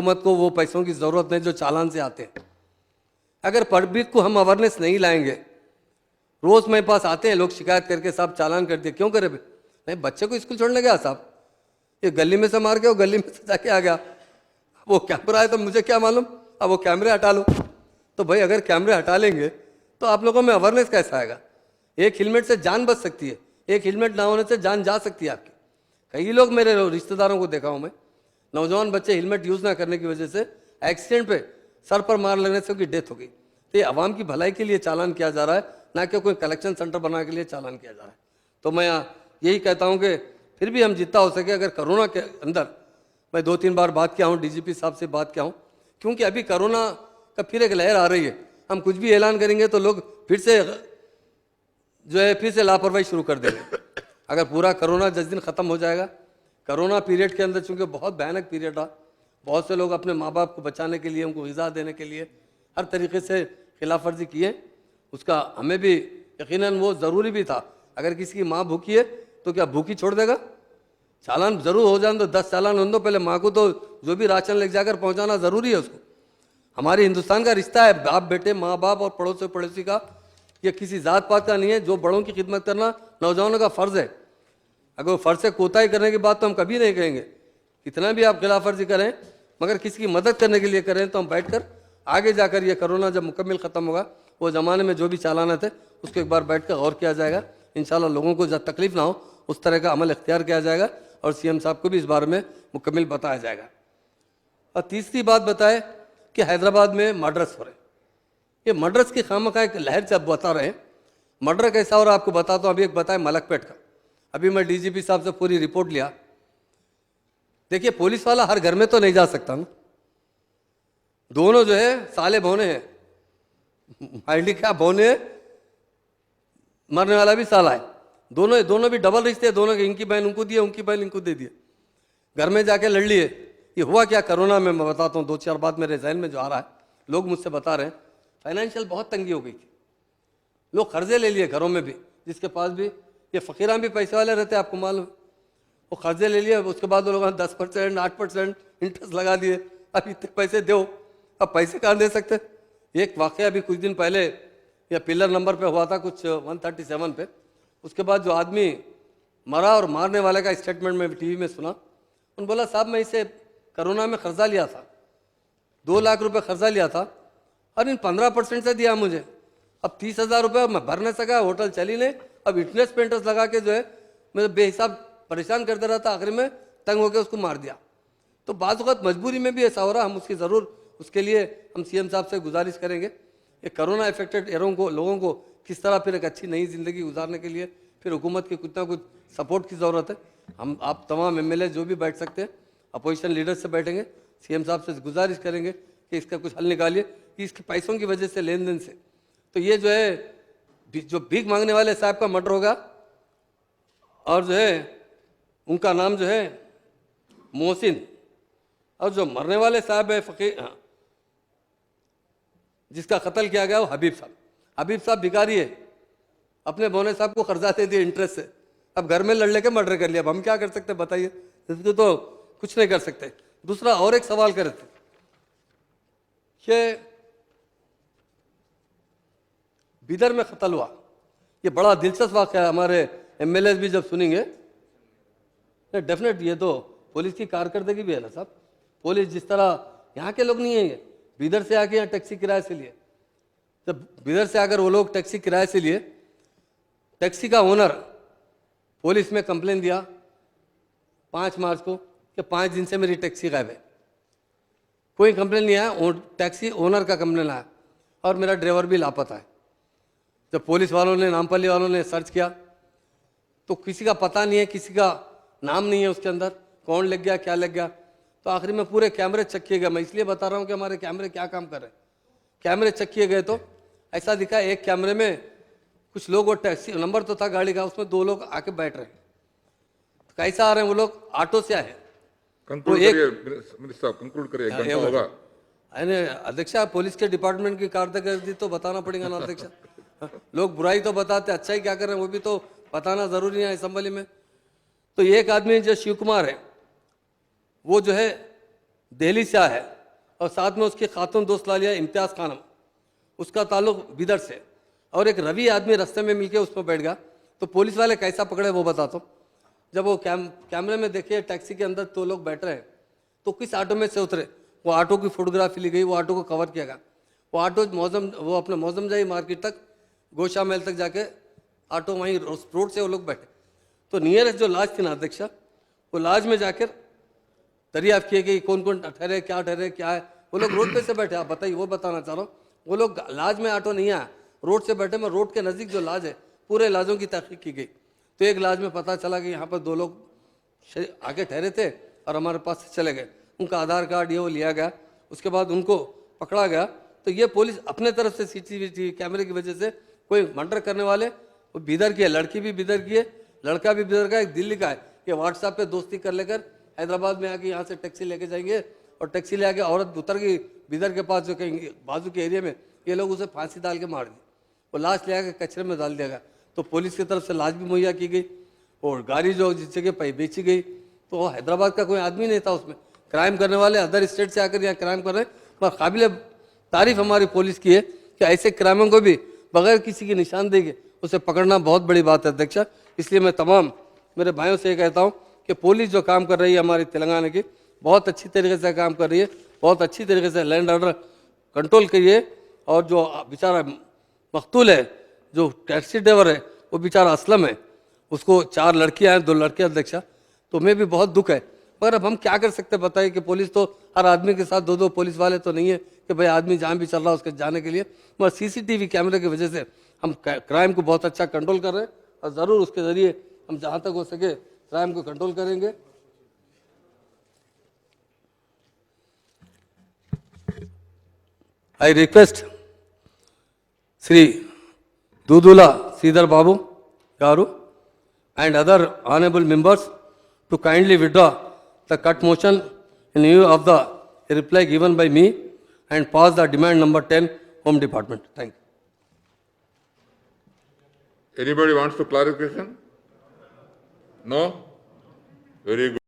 हुकूमत को वो पैसों की ज़रूरत नहीं जो चालान से आते हैं। अगर पब्लिक को हम अवेयरनेस नहीं लाएंगे, रोज़ मेरे पास आते हैं लोग शिकायत करके, साहब चालान कर दिए, क्यों करे भाई? नहीं, बच्चे को स्कूल छोड़ने गया साहब, ये गली में से मार के वो गली में से जाके आ गया, वो कैमरा है तो मुझे क्या मालूम, अब वो कैमरे हटा लो। तो भाई अगर कैमरे हटा लेंगे तो आप लोगों में अवेयरनेस कैसा आएगा? एक हेलमेट से जान बच सकती है, एक हेलमेट ना होने से जान जा सकती है आपकी। कई लोग मेरे रिश्तेदारों को देखा हूँ मैं, नौजवान बच्चे हेलमेट यूज़ ना करने की वजह से एक्सीडेंट पे सर पर मार लगने से उनकी डेथ हो गई। तो ये आवाम की भलाई के लिए चालान किया जा रहा है, ना कि कोई कलेक्शन सेंटर बनाने के लिए चालान किया जा रहा है। तो मैं यही कहता हूँ कि फिर भी हम जितना हो सके, अगर कोरोना के अंदर मैं 2-3 बार बात किया हूँ, डीजीपी साहब से बात किया हूँ, क्योंकि अभी कोरोना का फिर एक लहर आ रही है। हम कुछ भी ऐलान करेंगे तो लोग फिर से जो है फिर से लापरवाही शुरू कर देंगे। अगर पूरा कोरोना 10 दिन ख़त्म हो जाएगा, कोरोना पीरियड के अंदर चूँकि बहुत भयानक पीरियड था, बहुत से लोग अपने माँ बाप को बचाने के लिए, उनको ग़िज़ा देने के लिए हर तरीके से खिलाफ वर्जी किए, उसका हमें भी यकीनन वो ज़रूरी भी था। अगर किसी की माँ भूखी है तो क्या भूखी छोड़ देगा? चालान ज़रूर हो जाए तो 10 चालान हो दो, पहले माँ को तो जो भी राशन ले जाकर पहुँचाना ज़रूरी है उसको। हमारे हिंदुस्तान का रिश्ता है बाप बेटे, माँ बाप और पड़ोसी का, ये किसी जात पात का नहीं है। जो बड़ों की खिदमत करना नौजवानों का फ़र्ज़ है। अगर वो फ़र्ज़ से कोताही करने की बात तो हम कभी नहीं कहेंगे, कितना भी आप खिलाफ वर्जी करें, मगर किसी की मदद करने के लिए करें तो हम बैठकर आगे जाकर ये कोरोना जब मुकम्मल ख़त्म होगा, वो ज़माने में जो भी चालान थे उसको एक बार बैठकर गौर किया जाएगा। इंशाल्लाह लोगों को जब तकलीफ़ ना हो उस तरह का अमल इख्तियार किया जाएगा और सीएम साहब को भी इस बारे में मुकम्मल बताया जाएगा। और तीसरी बात बताए कि हैदराबाद में मर्डर्स हो रहे हैं। ये मर्डर्स की खामखा एक लहर जब बता रहे हैं, मर्डर कैसा हो रहा है आपको बताता हूँ। अभी एक बताया मलकपेट का, अभी मैं डीजीपी साहब से पूरी रिपोर्ट लिया। देखिए पुलिस वाला हर घर में तो नहीं जा सकता ना, दोनों जो है साले भौने हैं, माइंडी क्या भौने, मरने वाला भी साला है, दोनों भी डबल रिश्ते हैं, दोनों के, इनकी बहन उनको दिए, उनकी बहन इनको दे दिए, घर में जाके लड़ लिए। ये हुआ क्या कोरोना में, मैं बताता हूँ 2-4 बात मेरे जहन में जो आ रहा है, लोग मुझसे बता रहे हैं। फाइनेंशियल बहुत तंगी हो गई थी, लोग कर्जे ले लिए घरों में भी, जिसके पास भी, ये फ़कीरान भी पैसे वाले रहते हैं आपको मालूम, वो कर्जे ले लिए, उसके बाद वो लोगों ने 10% 8% इंटरेस्ट लगा दिए। अब इतने पैसे दो, अब पैसे कहाँ दे सकते? एक वाक़या अभी कुछ दिन पहले या पिलर नंबर पे हुआ था कुछ 137 पे, उसके बाद जो आदमी मरा और मारने वाले का स्टेटमेंट में टीवी में सुना, उन्होंने बोला साहब मैं इसे कोरोना में कर्जा लिया था, 2 लाख रुपए कर्जा लिया था और इन 15% से दिया मुझे, अब 30,000 रुपये मैं भर नहीं सका, होटल चली नहीं, अब इंटरेस्ट पे इंटरेस्ट लगा के जो है मेरे बेहिसाब परेशान करते रहा था, आखिर में तंग होकर उसको मार दिया। तो बाज़ वक़्त मजबूरी में भी ऐसा हो रहा, हम उसकी ज़रूर, उसके लिए हम सीएम साहब से गुजारिश करेंगे कि कोरोना इफेक्टेड लोगों को किस तरह फिर एक अच्छी नई ज़िंदगी गुजारने के लिए फिर हुकूमत की कुछ ना कुछ सपोर्ट की ज़रूरत है। आप तमाम एमएलए जो भी बैठ सकते हैं, अपोजिशन लीडर से बैठेंगे, सीएम साहब से गुजारिश करेंगे कि इसका कुछ हल निकालिए कि इसके पैसों की वजह से, लेन देन से, तो ये जो है जो भीख मांगने वाले साहब का मर्डर होगा और जो है उनका नाम जो है मोहसिन, और जो मरने वाले साहब है फ़कीर, जिसका कत्ल किया गया वो हबीब साहब। हबीब साहब भिखारी है, अपने बोने साहब को कर्जा दे दिए इंटरेस्ट से, अब घर में लड़ लेके मर्डर कर लिया। अब हम क्या कर सकते बताइए, इसको तो कुछ नहीं कर सकते। दूसरा और एक सवाल करे थे कि बिदर में कत्ल हुआ, ये बड़ा दिलचस्प वाक़या है। हमारे एमएलए भी जब सुनेंगे, डेफिनेट ये तो पुलिस की कारकर्दगी भी है ना साहब। पुलिस जिस तरह, यहाँ के लोग नहीं है, ये बिदर से आके यहाँ टैक्सी किराए से लिए, जब बिदर से अगर वो लोग टैक्सी किराए से लिए, टैक्सी का ओनर पुलिस में कंप्लेन दिया 5 मार्च को कि 5 दिन से मेरी टैक्सी गायब है। कोई कंप्लेन नहीं आया, टैक्सी ओनर का कंप्लेन आया और मेरा ड्राइवर भी लापता है। जब पुलिस वालों ने, नामपल्ली वालों ने सर्च किया तो किसी का पता नहीं है, किसी का नाम नहीं है उसके अंदर, कौन लग गया क्या लग गया। तो आखिर में पूरे कैमरे चेक किए गए। मैं इसलिए बता रहा हूँ कि हमारे कैमरे क्या काम कर रहे हैं। कैमरे चेक किए गए तो ऐसा दिखा, एक कैमरे में कुछ लोग, वो टैक्सी नंबर तो था गाड़ी का, उसमें 2 लोग आके बैठ रहे हैं। तो कैसा आ रहे हैं वो लोग? ऑटो से आए। अध्यक्ष पुलिस के डिपार्टमेंट की कारकर्दगी तो बताना पड़ेगा ना अध्यक्ष। लोग बुराई तो बताते, अच्छा ही क्या कर रहे हैं वो भी तो बताना जरूरी है असेंबली में। तो एक आदमी जो शिव कुमार है, वो जो है दिल्ली से आया है, और साथ में उसकी खातून दोस्त ला लिया इम्तियाज़ खानम, उसका ताल्लुक बिदर से, और एक रवि आदमी रास्ते में मिलके उसमें बैठ गया। तो पुलिस वाले कैसा पकड़े वो बताता हूँ। जब वो कैमरे में देखे टैक्सी के अंदर 2 लोग बैठ रहे हैं, तो किस ऑटो में से उतरे, वो ऑटो की फोटोग्राफी ली गई, वो ऑटो को कवर किया गया। वो ऑटो वो अपने मौजमजाई मार्केट तक, गोशा महल तक जाके ऑटो वहीं रोड से वो लोग बैठे। तो नियरेस्ट जो लाज थी ना अध्यक्षा, वो लाज में जाकर दरियाफ्त किए गई कौन कौन ठहरे क्या है। वो लोग रोड पे से बैठे, आप बताइए, वो बताना चाह रहा हूँ। वो लोग लाज में ऑटो नहीं आया, रोड से बैठे। मैं रोड के नज़दीक जो लाज है, पूरे लाजों की तहकीक की गई। तो एक लाज में पता चला कि यहाँ पर 2 लोग आगे ठहरे थे और हमारे पास से चले गए। उनका आधार कार्ड ये वो लिया गया, उसके बाद उनको पकड़ा गया। तो ये पुलिस अपने तरफ से CCTV कैमरे की वजह से कोई मर्डर करने वाले, वो बिदर की है, लड़की भी बिदर की है, लड़का भी बिदर का है, एक दिल्ली का है। ये व्हाट्सएप पे दोस्ती कर लेकर हैदराबाद में आके यहाँ से टैक्सी लेके जाएंगे, और टैक्सी ले आके औरत उतर गई बिदर के पास जो कहीं बाजू के एरिया में, ये लोग उसे फांसी डाल के मार दी। वो लाश ले आके कचरे में डाल दिया गया। तो पुलिस की तरफ से लाश भी मुहैया की गई, और गाड़ी जो जिस जगह पे बेची गई, तो वो हैदराबाद का कोई आदमी नहीं था उसमें। क्राइम करने वाले अदर स्टेट से आकर यहाँ क्राइम कर रहे हैं। पर काबिल तारीफ हमारी पुलिस की है कि ऐसे क्राइमों को भी बगैर किसी की निशानदेही उसे पकड़ना बहुत बड़ी बात है अध्यक्षा। इसलिए मैं तमाम मेरे भाइयों से ये कहता हूँ कि पुलिस जो काम कर रही है हमारी तेलंगाना की, बहुत अच्छी तरीके से काम कर रही है, बहुत अच्छी तरीके से लैंड ऑर्डर कंट्रोल करिए। और जो बेचारा मकतूल है, जो टैक्सी ड्राइवर है, वो बेचारा असलम है, उसको 4 लड़कियां हैं, 2 लड़के अध्यक्षा। तो मैं भी बहुत दुख है, पर अब हम क्या कर सकते हैं बताइए कि पुलिस तो हर आदमी के साथ 2-2 पुलिस वाले तो नहीं है कि भाई आदमी जहाँ भी चल रहा है उसके जाने के लिए। मगर CCTV कैमरे की वजह से हम क्राइम को बहुत अच्छा कंट्रोल कर रहे हैं, और ज़रूर उसके ज़रिए हम जहाँ तक हो सके क्राइम को कंट्रोल करेंगे। I request Shri Dudula Sridhar Babu Garu and other honorable members to kindly withdraw the cut motion in view of the reply given by me and pass the demand number 10, Home Department. Thank you. Anybody wants to clarification? No? Very good.